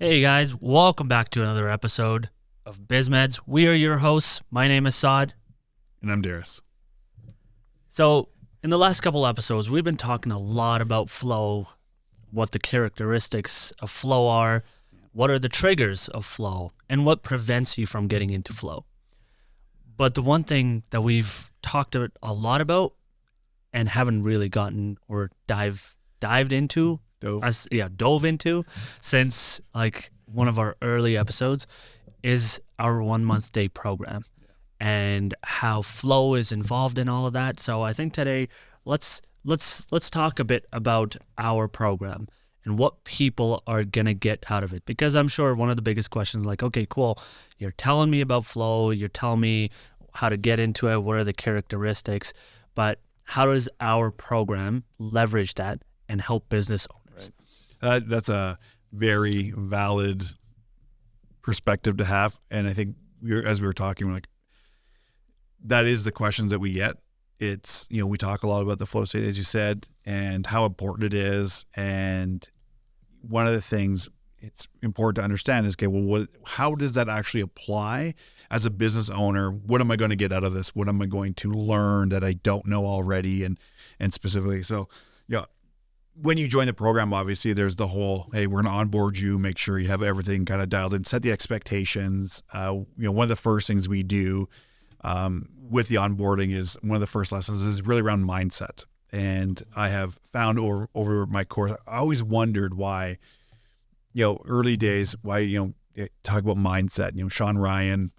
Hey guys, welcome back to another episode of Biz Meds. We are your hosts. My name is Saad. And I'm Darris. So, in the last couple episodes, we've been talking a lot about flow, what the characteristics of flow are, what are the triggers of flow, and what prevents you from getting into flow. But the one thing that we've talked a lot about and haven't really gotten or dove into since like one of our early episodes is our 1 month day program and how flow is involved in all of that. So I think today let's talk a bit about our program and what people are gonna get out of it, because I'm sure one of the biggest questions, like, okay, cool, you're telling me about flow, you're telling me how to get into it, what are the characteristics, but how does our program leverage that and help business owners? Right. That's a very valid perspective to have. And I think as we were talking, we're like, that is the questions that we get. It's, we talk a lot about the flow state, as you said, and how important it is. And one of the things it's important to understand is, okay, well, how does that actually apply as a business owner? What am I going to get out of this? What am I going to learn that I don't know already? And specifically, so, when you join the program, obviously there's the whole, hey, we're going to onboard you, make sure you have everything kind of dialed in, set the expectations. One of the first things we do with the onboarding is one of the first lessons is really around mindset. And I have found over my course, I always wondered why, early days, why, talk about mindset. Sean Ryan,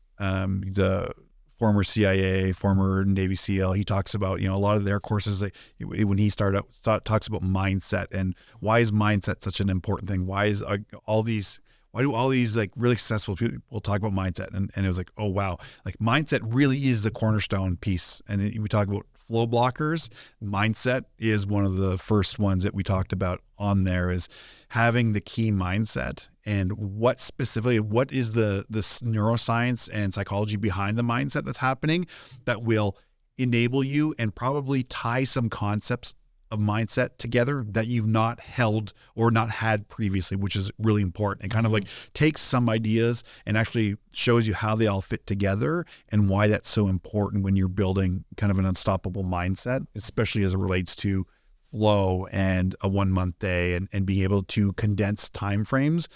he's a former CIA, former Navy SEAL. He talks about, a lot of their courses, when he started out, talks about mindset and why is mindset such an important thing? Why do all these like really successful people talk about mindset? And it was like, oh, wow. Like mindset really is the cornerstone piece. And we talk about flow blockers. Mindset is one of the first ones that we talked about on there, is having the key mindset and what is the neuroscience and psychology behind the mindset that's happening that will enable you and probably tie some concepts of mindset together that you've not held or not had previously, which is really important. And kind of like takes some ideas and actually shows you how they all fit together and why that's so important when you're building kind of an unstoppable mindset, especially as it relates to flow and a 1 month day and being able to condense timeframes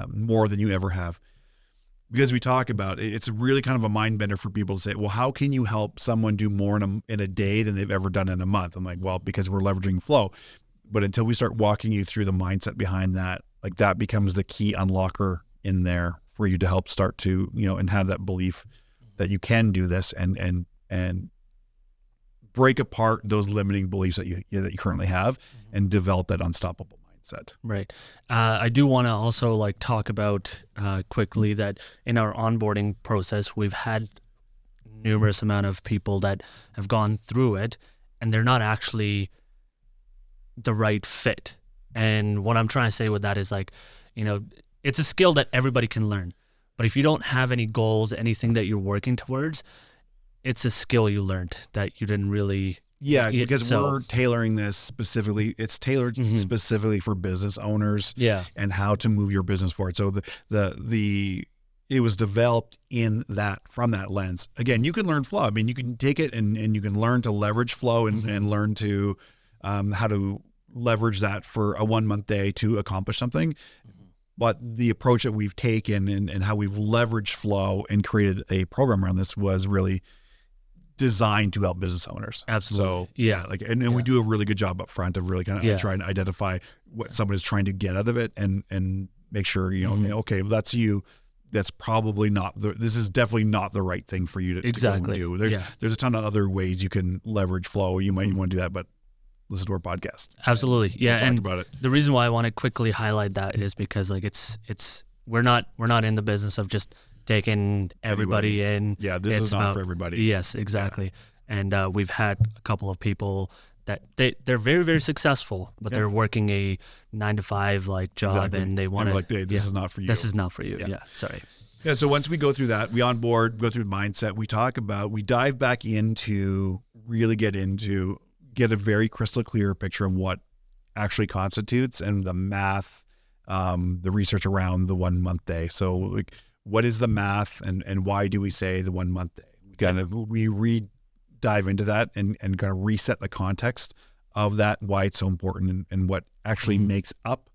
more than you ever have. Because we talk about it's really kind of a mind bender for people to say, well, how can you help someone do more in a day than they've ever done in a month? I'm like, well, because we're leveraging flow. But until we start walking you through the mindset behind that, like that becomes the key unlocker in there for you to help start to, and have that belief that you can do this and break apart those limiting beliefs that you currently have and develop that unstoppable mindset. Right. I do want to also talk about quickly that in our onboarding process, we've had numerous amount of people that have gone through it and they're not actually the right fit. And what I'm trying to say with that is it's a skill that everybody can learn. But if you don't have any goals, anything that you're working towards, it's a skill you learned that you didn't really. Yeah, because we're tailoring this specifically. It's tailored specifically for business owners and how to move your business forward. So it was developed from that lens. Again, you can learn flow. I mean, you can take it and you can learn to leverage flow and learn to how to leverage that for a 1 month day to accomplish something. But the approach that we've taken and how we've leveraged flow and created a program around this was really designed to help business owners. Absolutely. So and we do a really good job up front of really kind of trying to identify what someone is trying to get out of it and make sure, okay, well, that's you. That's probably this is definitely not the right thing for you to go and do. There's a ton of other ways you can leverage flow. You might want to do that, but listen to our podcast. Absolutely. Yeah. We'll talk about it. The reason why I want to quickly highlight that is because we're not in the business of just taking everybody in. Yeah, this is not for everybody. Yes, exactly. Yeah. And we've had a couple of people that they're very, very successful, but they're working a 9-to-5 job and they want to this is not for you. This is not for you. Yeah. Sorry. Yeah. So once we go through that, we onboard, go through mindset, we dive back into really get a very crystal clear picture of what actually constitutes and the math the research around the 1 month day. So like, what is the math and why do we say the 1 month day? We dive into that and kind of reset the context of that, why it's so important and what actually makes up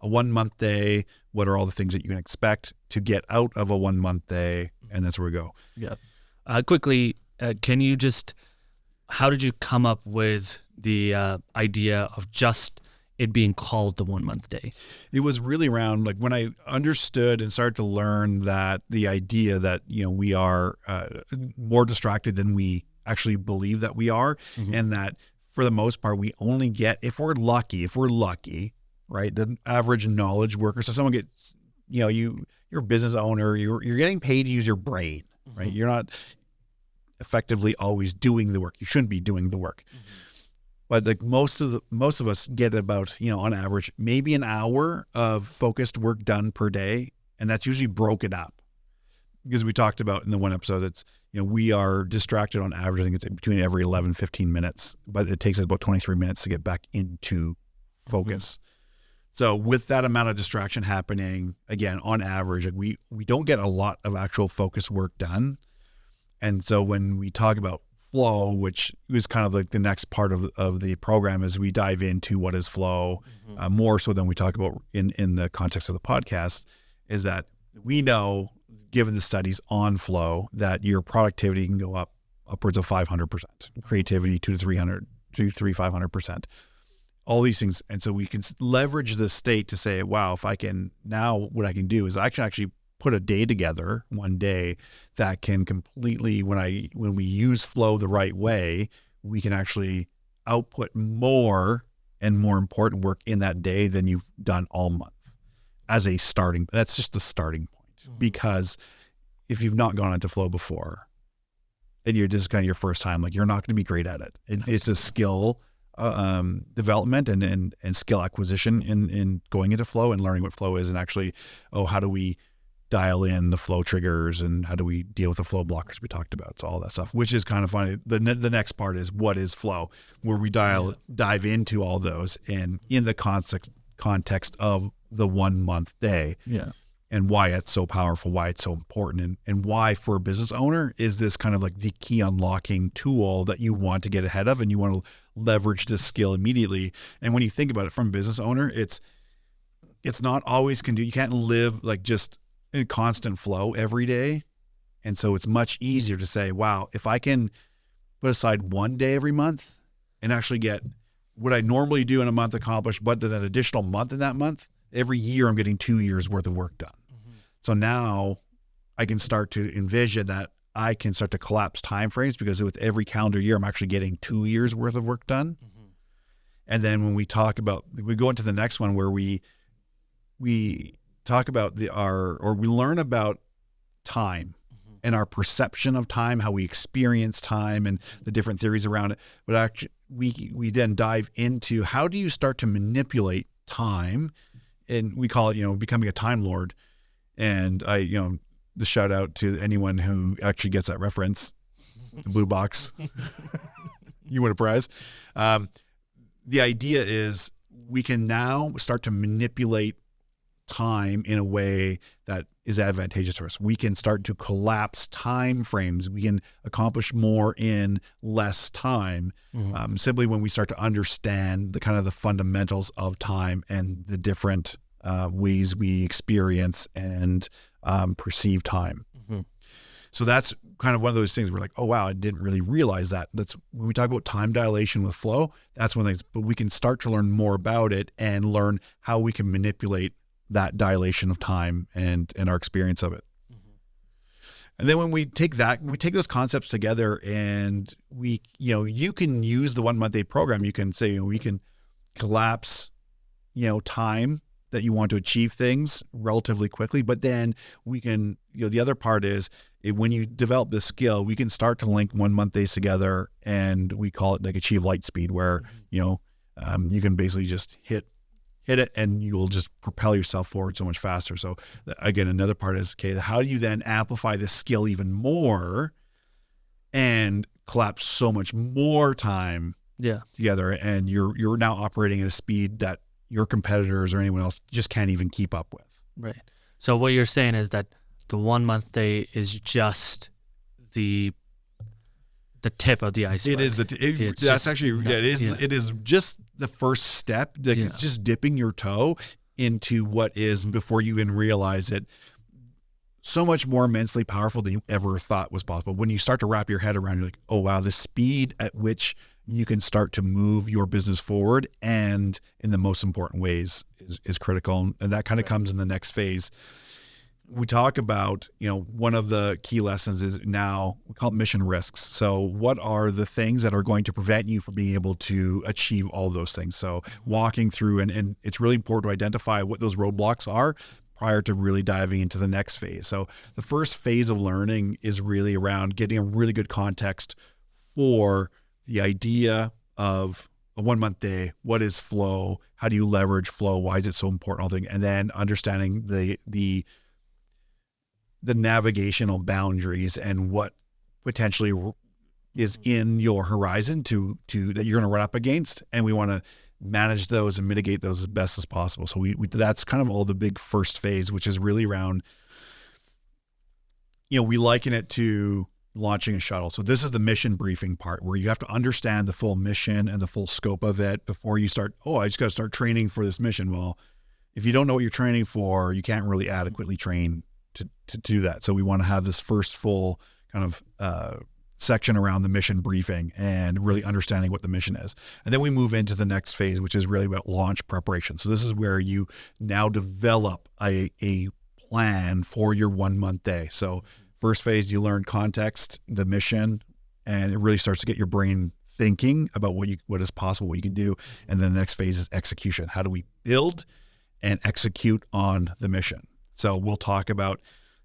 a 1 month day. What are all the things that you can expect to get out of a 1 month day? And that's where we go. Yeah. Quickly, can you how did you come up with the idea of just it being called the 1 month day? It was really around like when I understood and started to learn that the idea that, we are more distracted than we actually believe that we are. And that for the most part, we only get, if we're lucky, right? The average knowledge worker. So someone gets, you're a business owner, you're getting paid to use your brain, right? You're not effectively always doing the work. You shouldn't be doing the work. But like most of us get about, on average, maybe an hour of focused work done per day. And that's usually broken up because we talked about in the one episode, it's, we are distracted on average. I think it's between every 11, 15 minutes, but it takes us about 23 minutes to get back into focus. So with that amount of distraction happening, again, on average, like we don't get a lot of actual focused work done. And so when we talk about flow, which is kind of like the next part of the program, as we dive into what is flow, more so than we talk about in the context of the podcast, is that we know, given the studies on flow, that your productivity can go up upwards of 500%, creativity 500%, all these things. And so we can leverage this state to say, wow, if I can, now what I can do is I can actually put a day together, one day that can completely, when we use flow the right way, we can actually output more and more important work in that day than you've done all month as a starting. That's just the starting point. Because if you've not gone into flow before and you're just kind of your first time, like you're not going to be great at it. It's a skill development and skill acquisition in going into flow and learning what flow is, and actually, how do we dial in the flow triggers and how do we deal with the flow blockers we talked about? So all that stuff, which is kind of funny. The next part is what is flow, where we dive into all those and in the context of the 1 month day. Yeah. And why it's so powerful, why it's so important, and why for a business owner is this kind of like the key unlocking tool that you want to get ahead of and you want to leverage this skill immediately. And when you think about it from a business owner, it's not always you can't live like just in constant flow every day. And so it's much easier to say, wow, if I can put aside one day every month and actually get what I normally do in a month accomplished, but then an additional month in that month, every year I'm getting 2 years worth of work done. So now I can start to envision that I can start to collapse timeframes, because with every calendar year, I'm actually getting 2 years worth of work done. And then when we go into the next one where we talk about we learn about time and our perception of time, how we experience time and the different theories around it. But actually we then dive into how do you start to manipulate time, and we call it, becoming a time lord. And the shout out to anyone who actually gets that reference, the blue box, you win a prize. The idea is we can now start to manipulate time in a way that is advantageous for us. We can start to collapse time frames. We can accomplish more in less time, simply when we start to understand the kind of the fundamentals of time and the different ways we experience and perceive time. So that's kind of one of those things where like, oh wow, I didn't really realize that. That's when we talk about time dilation with flow, that's one of the things, but we can start to learn more about it and learn how we can manipulate that dilation of time and our experience of it. And then when we take those concepts together and you can use the 1 month day program, you can say, we can collapse, time that you want to achieve things relatively quickly, but then we can, the other part is when you develop this skill, we can start to link 1 month days together, and we call it like achieve light speed, where, you can basically just hit it and you will just propel yourself forward so much faster. So again, another part is, okay, how do you then amplify this skill even more and collapse so much more time together? And you're now operating at a speed that your competitors or anyone else just can't even keep up with. Right. So what you're saying is that the 1 month day is just the tip of the iceberg. It is it is just the first step. Like It's just dipping your toe into what is, before you even realize it, so much more immensely powerful than you ever thought was possible. When you start to wrap your head around, you're like, oh wow, the speed at which you can start to move your business forward and in the most important ways is critical. And that kind of comes in the next phase. We talk about, one of the key lessons is now we call it mission risks. So what are the things that are going to prevent you from being able to achieve all those things? So walking through, and it's really important to identify what those roadblocks are prior to really diving into the next phase. So the first phase of learning is really around getting a really good context for the idea of a 1 month day. What is flow? How do you leverage flow? Why is it so important? All things, and then understanding the navigational boundaries and what potentially is in your horizon to that you're going to run up against. And we want to manage those and mitigate those as best as possible. So we that's kind of all the big first phase, which is really around, we liken it to launching a shuttle. So this is the mission briefing part where you have to understand the full mission and the full scope of it before you start, I just got to start training for this mission. Well, if you don't know what you're training for, you can't really adequately train to do that. So we want to have this first full kind of section around the mission briefing and really understanding what the mission is. And then we move into the next phase, which is really about launch preparation. So this is where you now develop a plan for your 1 month day. So first phase, you learn context, the mission, and it really starts to get your brain thinking about what is possible, what you can do. And then the next phase is execution. How do we build and execute on the mission? So we'll talk about,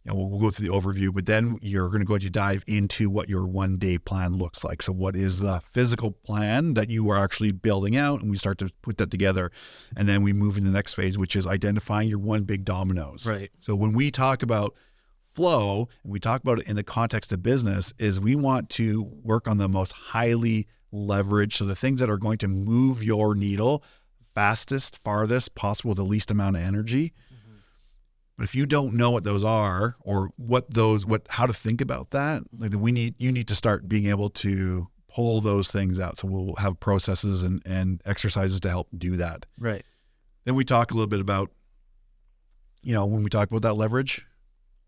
we'll go through the overview, but then you're going to go to dive into what your 1 day plan looks like. So what is the physical plan that you are actually building out? And we start to put that together. And then we move into the next phase, which is identifying your one big dominoes. Right. So when we talk about flow, and we talk about it in the context of business, is we want to work on the most highly leveraged. So the things that are going to move your needle fastest, farthest possible, the least amount of energy. But if you don't know what those are or how to think about that, you need to start being able to pull those things out. So we'll have processes and exercises to help do that. Right. Then we talk a little bit about, when we talk about that leverage,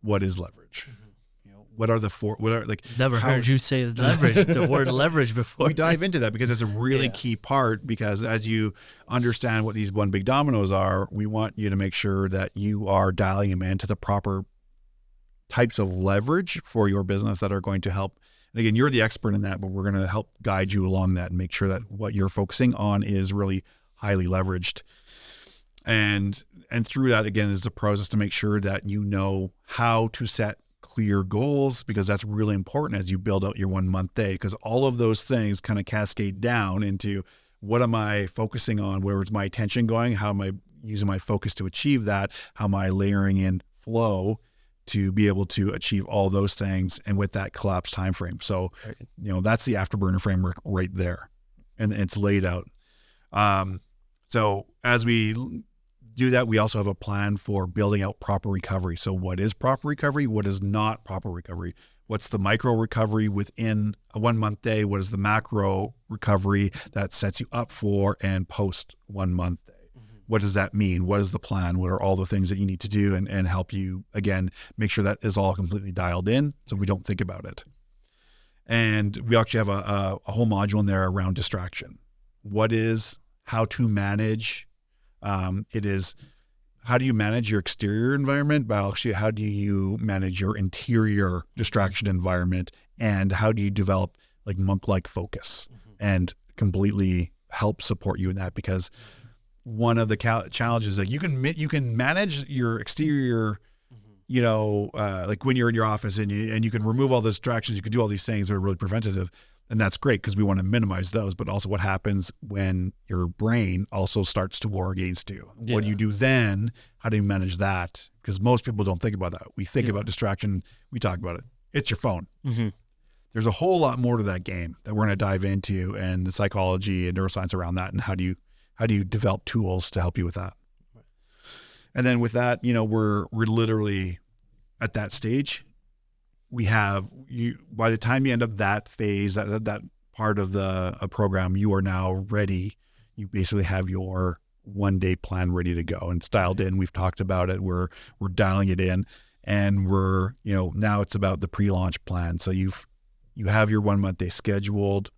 what is leverage? Never heard you say leverage, the word leverage before. We dive into that because it's a really key part, because as you understand what these one big dominoes are, we want you to make sure that you are dialing them into the proper types of leverage for your business that are going to help. And again, you're the expert in that, but we're going to help guide you along that and make sure that what you're focusing on is really highly leveraged. And through that, again, is the process to make sure that you know how to set clear goals, because that's really important as you build out your 1 month day, because all of those things kind of cascade down into what am I focusing on? Where is my attention going? How am I using my focus to achieve that? How am I layering in flow to be able to achieve all those things, and with that collapsed time frame? So, that's the afterburner framework right there, and it's laid out. So as we do that, we also have a plan for building out proper recovery. So what is proper recovery? What is not proper recovery? What's the micro recovery within a 1 month day? What is the macro recovery that sets you up for and post 1 month day? What does that mean? What is the plan? What are all the things that you need to do and help you, again, make sure that is all completely dialed in so we don't think about it. And we actually have a whole module in there around distraction. What is, how to manage. It is, how do you manage your exterior environment, but actually how do you manage your interior distraction environment, and how do you develop like monk-like focus and completely help support you in that? Because one of the challenges, like you can manage your exterior, like when you're in your office and you can remove all the distractions, you can do all these things that are really preventative. And that's great because we want to minimize those, but also what happens when your brain also starts to war against you? Yeah. What do you do then? How do you manage that? Because most people don't think about that. We think about distraction. We talk about it. It's your phone. Mm-hmm. There's a whole lot more to that game that we're going to dive into, and the psychology and neuroscience around that, and how do How do you develop tools to help you with that? And then with that, we're literally at that stage. We have you by the time you end up that phase, that part of the program, you are now ready. You basically have your 1-day plan ready to go and it's dialed in. We've talked about it. We're dialing it in, and we're now it's about the pre-launch plan. So you have your 1 month day scheduled.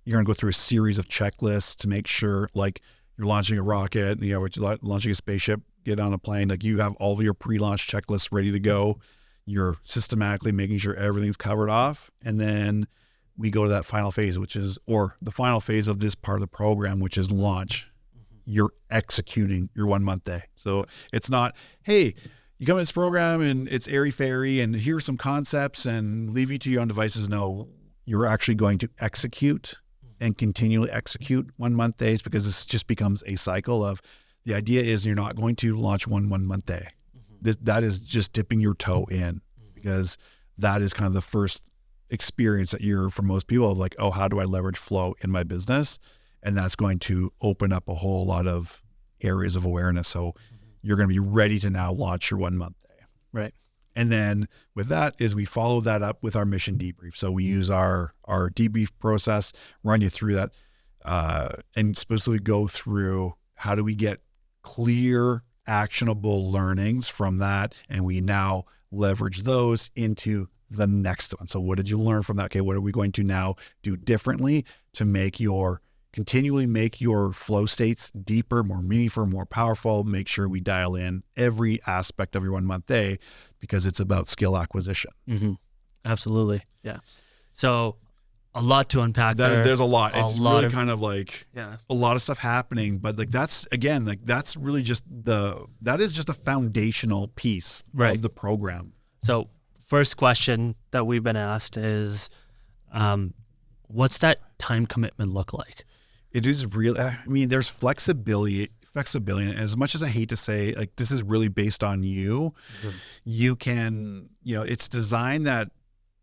You're going to go through a series of checklists to make sure, like you're launching a rocket, you're launching a spaceship, get on a plane, like you have all of your pre-launch checklists ready to go. You're systematically making sure everything's covered off. And then we go to that final phase, the final phase of this part of the program, which is launch. You're executing your 1 month day. So it's not, hey, you come in this program and it's airy-fairy and here's some concepts and leave you to your own devices. No, you're actually going to execute and continually execute 1 month days, because this just becomes a cycle of, the idea is you're not going to launch 1 month day. That is just dipping your toe in, because that is kind of the first experience that for most people of like, oh, how do I leverage flow in my business? And that's going to open up a whole lot of areas of awareness. So you're going to be ready to now launch your 1 month day. Right. And then with that is we follow that up with our mission debrief. So we use our debrief process, run you through that, and specifically go through how do we get clear, actionable learnings from that. And we now leverage those into the next one. So what did you learn from that? Okay, what are we going to now do differently to continually make your flow states deeper, more meaningful, more powerful? Make sure we dial in every aspect of your 1 month day, because it's about skill acquisition. Mm-hmm. Absolutely. Yeah. So a lot to unpack there. There's a lot. It's really kind of a lot of stuff happening, but that's really just that is just a foundational piece of the program. So first question that we've been asked is, what's that time commitment look like? It is real. I mean, there's flexibility. And as much as I hate to say, like, this is really based on you, you can, it's designed that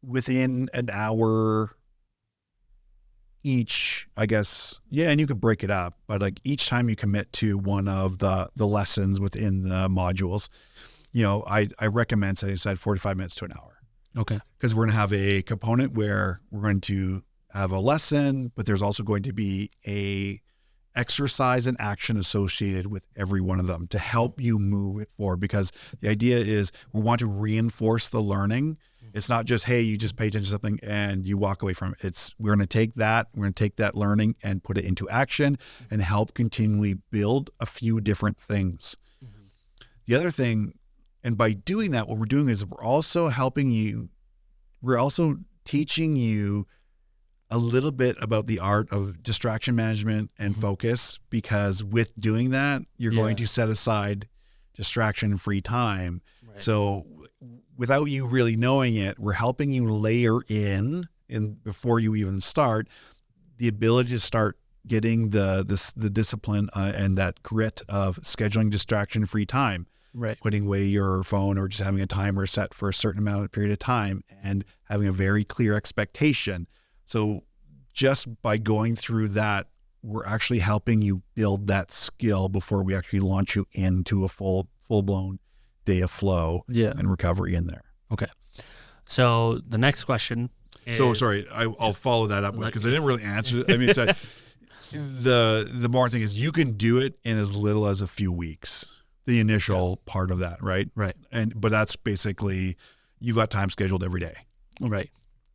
within an hour each, I guess. Yeah. And you could break it up, but like each time you commit to one of the lessons within the modules, I recommend setting aside 45 minutes to an hour. Okay. Because we're going to have a component where we're going to have a lesson, but there's also going to be a exercise and action associated with every one of them to help you move it forward. Because the idea is we want to reinforce the learning. It's not just, hey, you just pay attention to something and you walk away from it. We're going to take that learning and put it into action and help continually build a few different things. Mm-hmm. The other thing, and by doing that, what we're doing is we're also teaching you a little bit about the art of distraction management and focus, because with doing that, you're going to set aside distraction-free time. Right. So without you really knowing it, we're helping you layer in before you even start, the ability to start getting the discipline and that grit of scheduling distraction-free time. Right. Putting away your phone or just having a timer set for a certain period of time and having a very clear expectation. So just by going through that, we're actually helping you build that skill before we actually launch you into a full-blown day of flow and recovery in there. Okay. So the next question is... So sorry, I'll follow that up with, because I didn't really answer it. I mean, the more thing is you can do it in as little as a few weeks, the initial part of that, right? Right. But that's basically, you've got time scheduled every day. Right.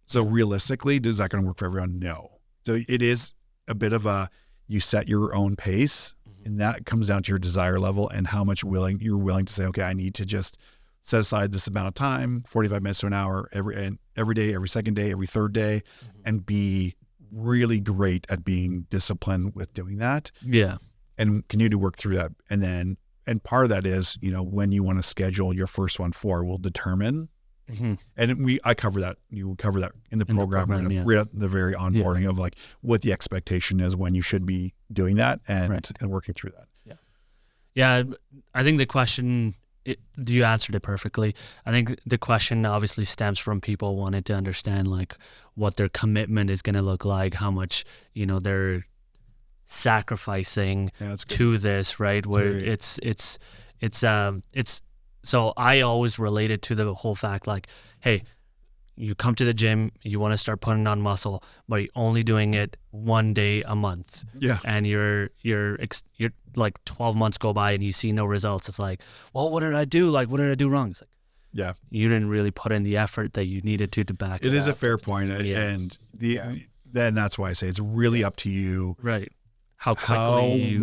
So realistically, is that going to work for everyone? No. So it is a bit of you set your own pace, and that comes down to your desire level and how much you're willing to say, okay, I need to just set aside this amount of time, 45 minutes to an hour every day, every second day, every third day, and be really great at being disciplined with doing that. Yeah. And continue to work through that. And part of that is, when you want to schedule your first one will determine. Mm-hmm. And I cover that. You cover that in the program, right at the very onboarding of like what the expectation is when you should be doing that and working through that. Yeah. Yeah. I think the question, you answered it perfectly. I think the question obviously stems from people wanting to understand like what their commitment is going to look like, how much, they're sacrificing that's good. to this, right? Where great. it's so I always relate it to the whole fact like, hey, you come to the gym, you want to start putting on muscle, but you're only doing it 1 day a month. Yeah. And you're like 12 months go by and you see no results. It's like, well, what did I do? Like, what did I do wrong? It's like, Yeah. you didn't really put in the effort that you needed to back it It is up. a fair point. And then that's why I say it's really up to you. Right. How quickly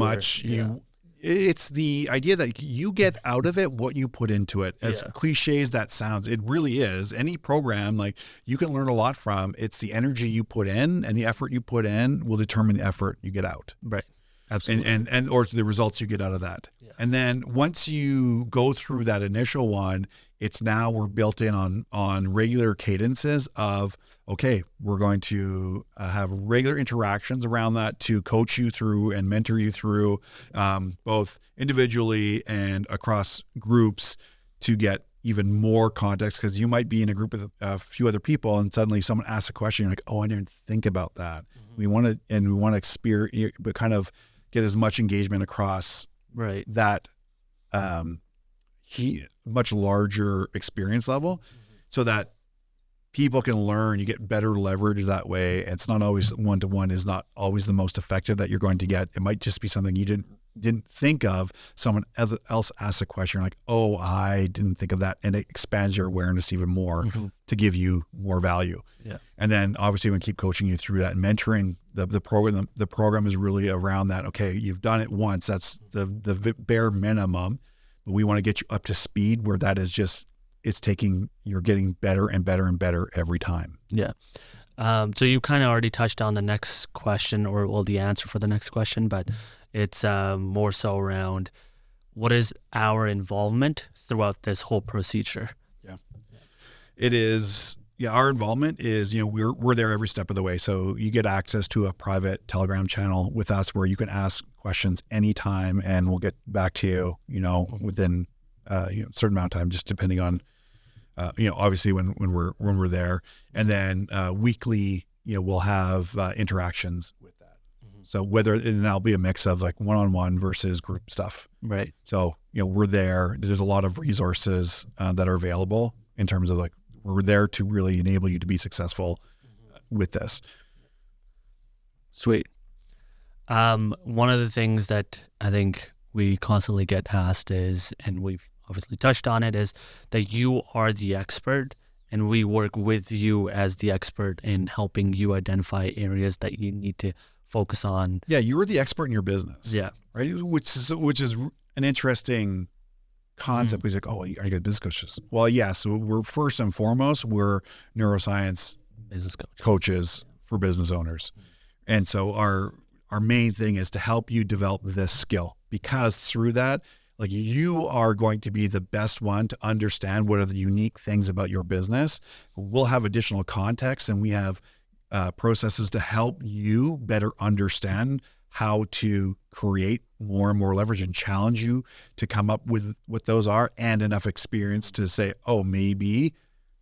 it's the idea that you get out of it what you put into it. As cliche as that sounds, it really is. Any program, like, you can learn a lot from. It's the energy you put in, and the effort you put in will determine the effort you get out. Right. Absolutely. And or the results you get out of that. Yeah. And then once you go through that initial one, it's now we're built in on regular cadences of, okay, we're going to have regular interactions around that to coach you through and mentor you through, both individually and across groups, to get even more context, because you might be in a group with a few other people and suddenly someone asks a question, you're like, oh, I didn't think about that. Mm-hmm. We want to experience, but kind of get as much engagement across that much larger experience level, so that people can learn. You get better leverage that way. It's not always one-to-one is not always the most effective that you're going to get. It might just be something you didn't think of. Someone else asks a question, you're like, oh, I didn't think of that. And it expands your awareness even more to give you more value. Yeah. And then obviously we keep coaching you through that and mentoring. The program is really around that. Okay, you've done it once. That's the bare minimum. But we want to get you up to speed where that is just, you're getting better and better and better every time. Yeah. So you kind of already touched on the next question, or the answer for the next question, but it's more so around what is our involvement throughout this whole procedure? Yeah. It is. Yeah, our involvement is, we're there every step of the way. So you get access to a private Telegram channel with us where you can ask questions anytime, and we'll get back to you, within a certain amount of time, just depending on, obviously when we're there. And then weekly, we'll have interactions with that. Mm-hmm. So and that'll be a mix of like one-on-one versus group stuff. Right. So, we're there. There's a lot of resources that are available in terms of like, we're there to really enable you to be successful with this. Sweet. One of the things that I think we constantly get asked is, and we've obviously touched on it, is that you are the expert and we work with you as the expert in helping you identify areas that you need to focus on. Yeah, you're the expert in your business. Yeah. Right? Which is an interesting concept. He's like, oh, are you good business coaches? Well, yeah. So we're first and foremost, we're neuroscience business coaches for business owners. And so our main thing is to help you develop this skill, because through that, like, you are going to be the best one to understand what are the unique things about your business. We'll have additional context, and we have processes to help you better understand how to create more and more leverage and challenge you to come up with what those are, and enough experience to say, oh, maybe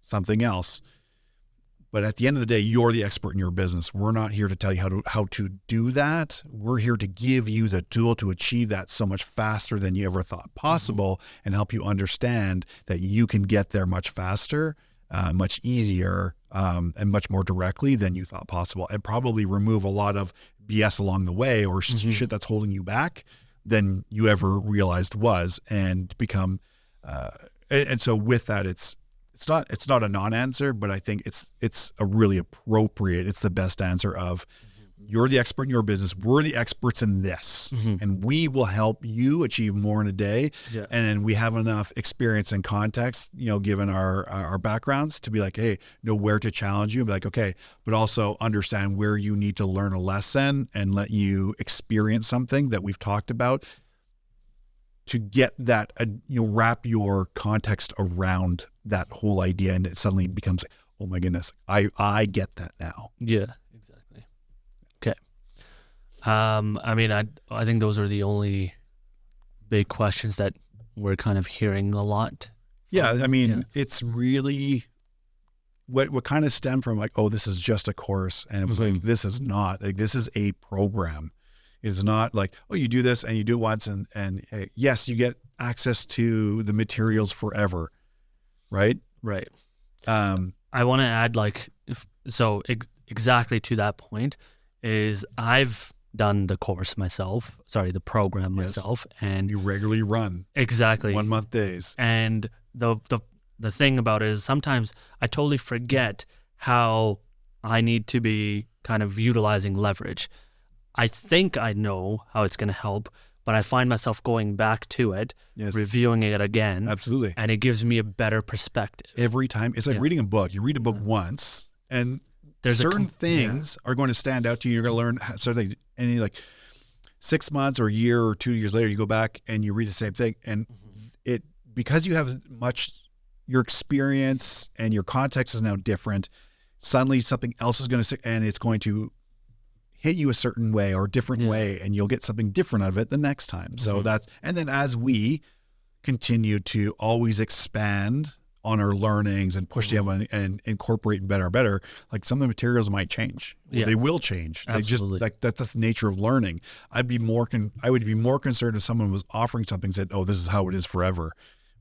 something else. But at the end of the day, you're the expert in your business. We're not here to tell you how to do that. We're here to give you the tool to achieve that so much faster than you ever thought possible, and help you understand that you can get there much faster, much easier, and much more directly than you thought possible, and probably remove a lot of BS along the way, or shit that's holding you back than you ever realized was, and become, and so with that, it's not a non-answer, but I think it's a really appropriate, it's the best answer of, you're the expert in your business. We're the experts in this, and we will help you achieve more in a day. Yeah. And then we have enough experience and context, given our backgrounds, to be like, hey, know where to challenge you, and be like, okay, but also understand where you need to learn a lesson and let you experience something that we've talked about, to get that, wrap your context around that whole idea. And it suddenly becomes, oh my goodness, I get that now. Yeah. Okay. I think those are the only big questions that we're kind of hearing a lot. Yeah. It's really what kind of stemmed from like, oh, this is just a course. And it was like, this is not, like, this is a program. It's not like, oh, you do this and you do it once and hey, yes, you get access to the materials forever. Right. Right. I want to add exactly to that point is I've done the course myself, the program myself, and you regularly run exactly 1 month days. And the thing about it is sometimes I totally forget how I need to be kind of utilizing leverage. I think I know how it's going to help, but I find myself going back to it, reviewing it again. Absolutely. And it gives me a better perspective. Every time. It's like reading a book. You read a book once and there's certain things are going to stand out to you. You're going to learn something. And like 6 months or a year or 2 years later, you go back and you read the same thing. And it, because you have your experience and your context is now different, suddenly something else is going to, and it's going to hit you a certain way or a different way, and you'll get something different out of it the next time. So and then as we continue to always expand on our learnings and push the envelope and incorporate better and better, like some of the materials might change. They will change. Absolutely. They just that's the nature of learning. I would be more concerned if someone was offering something and said, oh, this is how it is forever.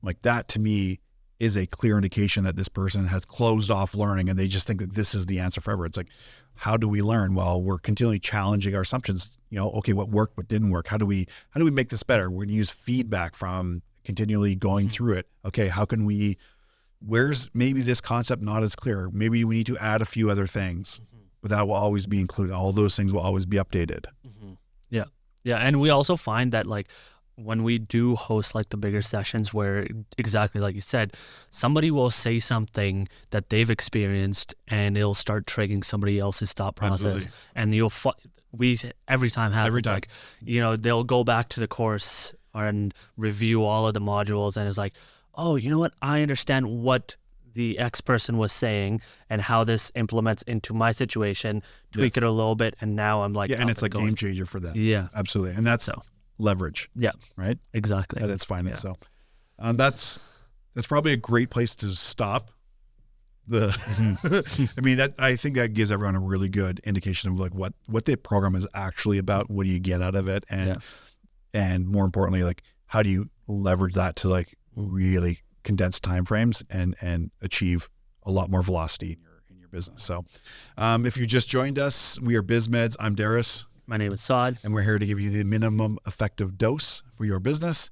Like that to me is a clear indication that this person has closed off learning and they just think that this is the answer forever. It's like, how do we learn? Well, we're continually challenging our assumptions. Okay, what worked, what didn't work? How do we make this better? We're going to use feedback from continually going through it. Okay, how can we, where's maybe this concept not as clear? Maybe we need to add a few other things, but that will always be included. All those things will always be updated. Yeah. Yeah. And we also find that when we do host the bigger sessions where exactly like you said, somebody will say something that they've experienced and it'll start triggering somebody else's thought process. Absolutely. And we every time happens. They'll go back to the course and review all of the modules and it's like, oh, you know what? I understand what the X person was saying and how this implements into my situation, tweak it a little bit. And now I'm like, and it's like game changer for them. Yeah, absolutely. And that's leverage. Yeah. Right? Exactly. At its finest. So that's probably a great place to stop. I mean, I think that gives everyone a really good indication of what the program is actually about. What do you get out of it? And more importantly, how do you leverage that to really condense timeframes and achieve a lot more velocity in your business. So if you just joined us, we are Biz Meds. I'm Darris. My name is Saad. And we're here to give you the minimum effective dose for your business.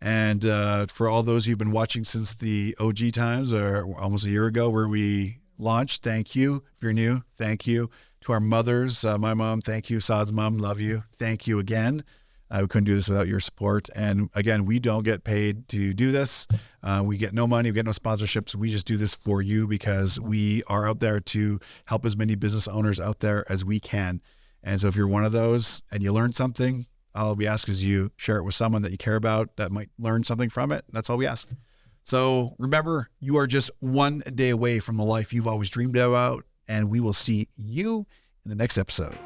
And for all those who've been watching since the OG times or almost a year ago where we launched, thank you. If you're new, thank you. To our mothers, my mom, thank you. Saad's mom, love you. Thank you again. We couldn't do this without your support. And again, we don't get paid to do this. We get no money. We get no sponsorships. We just do this for you because we are out there to help as many business owners out there as we can. And so if you're one of those and you learned something, all we ask is you share it with someone that you care about that might learn something from it. That's all we ask. So remember, you are just one day away from the life you've always dreamed about, and we will see you in the next episode.